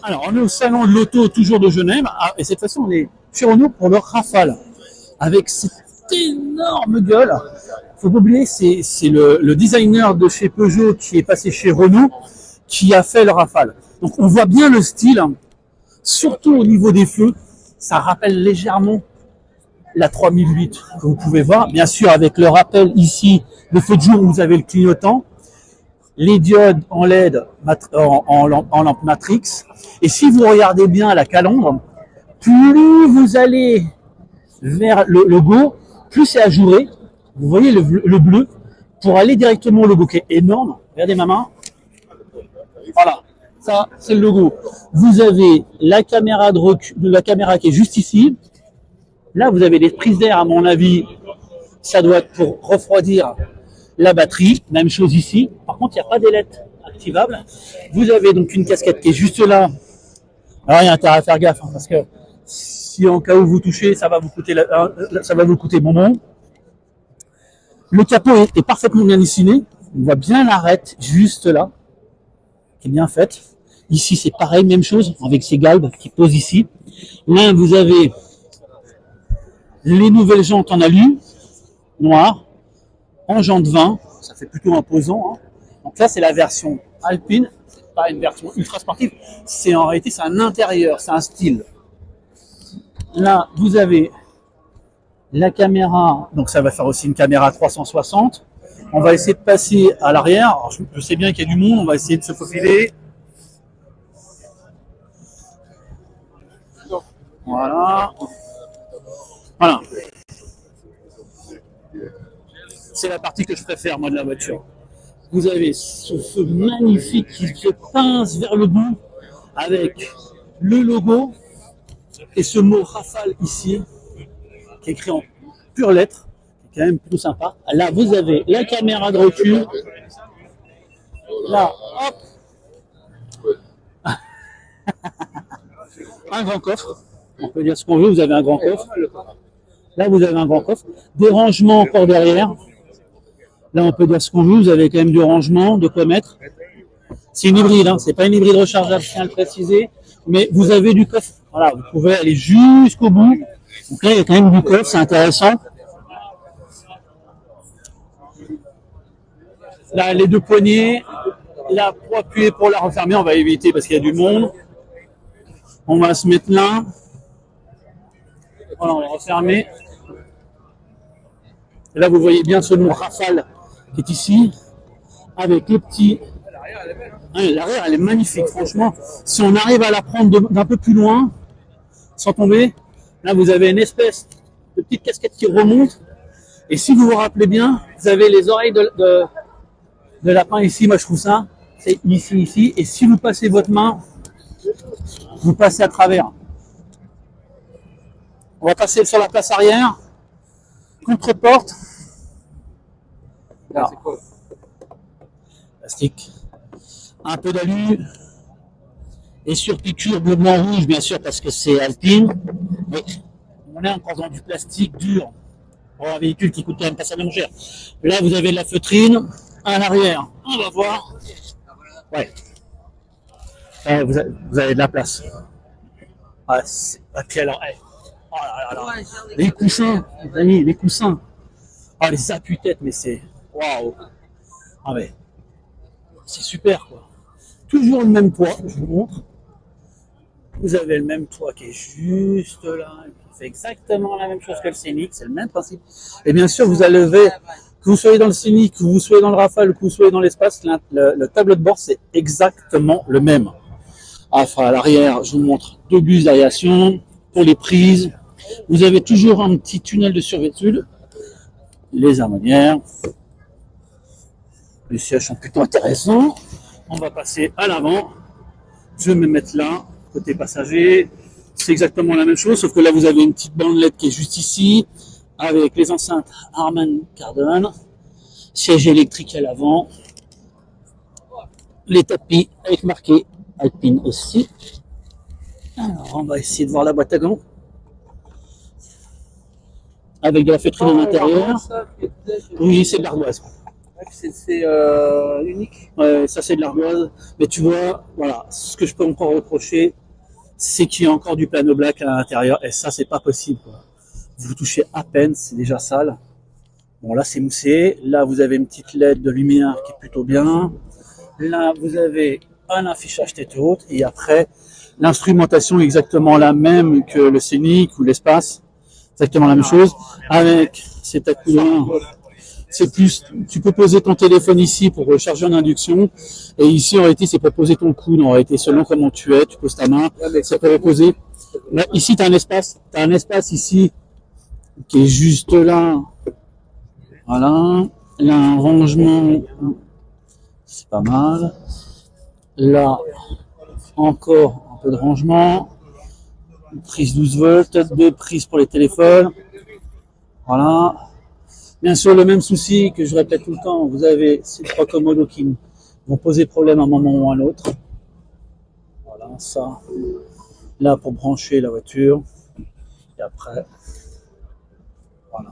Alors, on est au salon de l'auto, toujours de Genève, et cette fois-ci, on est chez Renault pour le Rafale, avec cette énorme gueule. Faut pas oublier, c'est le designer de chez Peugeot qui est passé chez Renault, qui a fait le Rafale. Donc, on voit bien le style, surtout au niveau des feux. Ça rappelle légèrement la 3008 que vous pouvez voir, bien sûr avec le rappel ici des feux de jour où vous avez le clignotant, les diodes en LED en lampe matrix. Et si vous regardez bien la calandre, plus vous allez vers le logo, plus c'est ajouré. Vous voyez le bleu pour aller directement au logo qui est énorme. Regardez ma main. Voilà, ça c'est le logo. Vous avez la caméra de recul, la caméra qui est juste ici. Là, vous avez des prises d'air, à mon avis, ça doit être pour refroidir la batterie. Même chose ici. Par contre, il n'y a pas d'ailettes activables. Vous avez donc une casquette qui est juste là. Alors, il y a intérêt à faire gaffe, hein, parce que si en cas où vous touchez, ça va vous coûter bonbon. Le capot est parfaitement bien dessiné. On voit bien l'arête juste là, qui est bien faite. Ici, c'est pareil, même chose, avec ces galbes qui posent ici. Là, vous avez les nouvelles jantes en alu, noires, en jantes 20, ça fait plutôt imposant. Hein. Donc là, c'est la version alpine, c'est pas une version ultra sportive, c'est en réalité c'est un intérieur, c'est un style. Là, vous avez la caméra, donc ça va faire aussi une caméra 360. On va essayer de passer à l'arrière. Je sais bien qu'il y a du monde, on va essayer de se faufiler. Voilà. Voilà. C'est la partie que je préfère, moi, de la voiture. Vous avez ce feu magnifique qui se pince vers le bout avec le logo et ce mot Rafale ici qui est écrit en pure lettre, qui est quand même plus sympa. Là, vous avez la caméra de recul. Là, hop, un grand coffre. On peut dire ce qu'on veut, vous avez un grand coffre. Là, vous avez un grand coffre. Des rangements encore derrière. Là, on peut dire ce qu'on veut, vous avez quand même du rangement, de quoi mettre. C'est une hybride, hein. C'est pas une hybride rechargeable, je tiens à le préciser, mais vous avez du coffre. Voilà, vous pouvez aller jusqu'au bout. Donc là, il y a quand même du coffre, c'est intéressant. Là, les deux poignées. Là, pour appuyer pour la refermer, on va éviter parce qu'il y a du monde. On va se mettre là. Voilà, on va refermer. Et là, vous voyez bien ce nom Rafale qui est ici, avec le petit. L'arrière, elle est magnifique, franchement. Si on arrive à la prendre d'un peu plus loin, sans tomber, là, vous avez une espèce de petite casquette qui remonte. Et si vous vous rappelez bien, vous avez les oreilles de lapin ici. Moi, je trouve ça. C'est ici. Et si vous passez votre main, vous passez à travers. On va passer sur la place arrière. Contre-porte. Alors, plastique. Un peu d'alu. Et sur piqûre bleu, blanc, rouge, bien sûr, parce que c'est Alpine. Mais on est encore dans du plastique dur. Pour un véhicule qui coûte quand même pas ça même cher. Là, vous avez de la feutrine. À l'arrière, on va voir. Ouais. Vous avez de la place. Ah, puis alors, oh là là là. Les coussins, les amis, les coussins. Ah, les appuis-têtes, mais c'est. Waouh! Ah, mais. C'est super, quoi. Toujours le même toit, je vous montre. Vous avez le même toit qui est juste là. C'est exactement la même chose que le Scénic, c'est le même principe. Et bien sûr, vous allez lever. Que vous soyez dans le Scénic, que vous soyez dans le Rafale, que vous soyez dans l'espace, le tableau de bord, c'est exactement le même. Enfin, à l'arrière, je vous montre deux bus d'aération pour les prises. Vous avez toujours un petit tunnel de survêtude. Les harmonières. Les sièges sont plutôt intéressants. On va passer à l'avant. Je vais me mettre là, côté passager. C'est exactement la même chose, sauf que là, vous avez une petite bandelette qui est juste ici, avec les enceintes Harman Kardon, siège électrique à l'avant, les tapis avec marqué Alpine aussi. Alors, on va essayer de voir la boîte à gants. Avec de la feutrine à l'intérieur. Oui, c'est de l'ardoise. C'est unique. Ouais, ça c'est de l'ardoise. Mais tu vois, voilà, ce que je peux encore reprocher, c'est qu'il y a encore du plano black à l'intérieur. Et ça, c'est pas possible, quoi. Vous touchez à peine, c'est déjà sale. Bon, là, c'est moussé. Là, vous avez une petite LED de lumière qui est plutôt bien. Là, vous avez un affichage tête haute. Et après, l'instrumentation est exactement la même que le scénic ou l'espace. Exactement la même chose. Avec cet accoudant. C'est plus, tu peux poser ton téléphone ici pour recharger en induction. Et ici, en réalité, c'est pour poser ton coude. En réalité, selon comment tu es, tu poses ta main. Ça peut reposer. Là, ici, tu as un espace. Tu as un espace ici qui est juste là. Voilà. Là, un rangement. C'est pas mal. Là, encore un peu de rangement. Une prise 12 volts. Deux prises pour les téléphones. Voilà. Bien sûr, le même souci que je répète tout le temps, vous avez ces trois commodos qui vont poser problème à un moment ou à un autre. Voilà, ça. Là, pour brancher la voiture. Et après, voilà.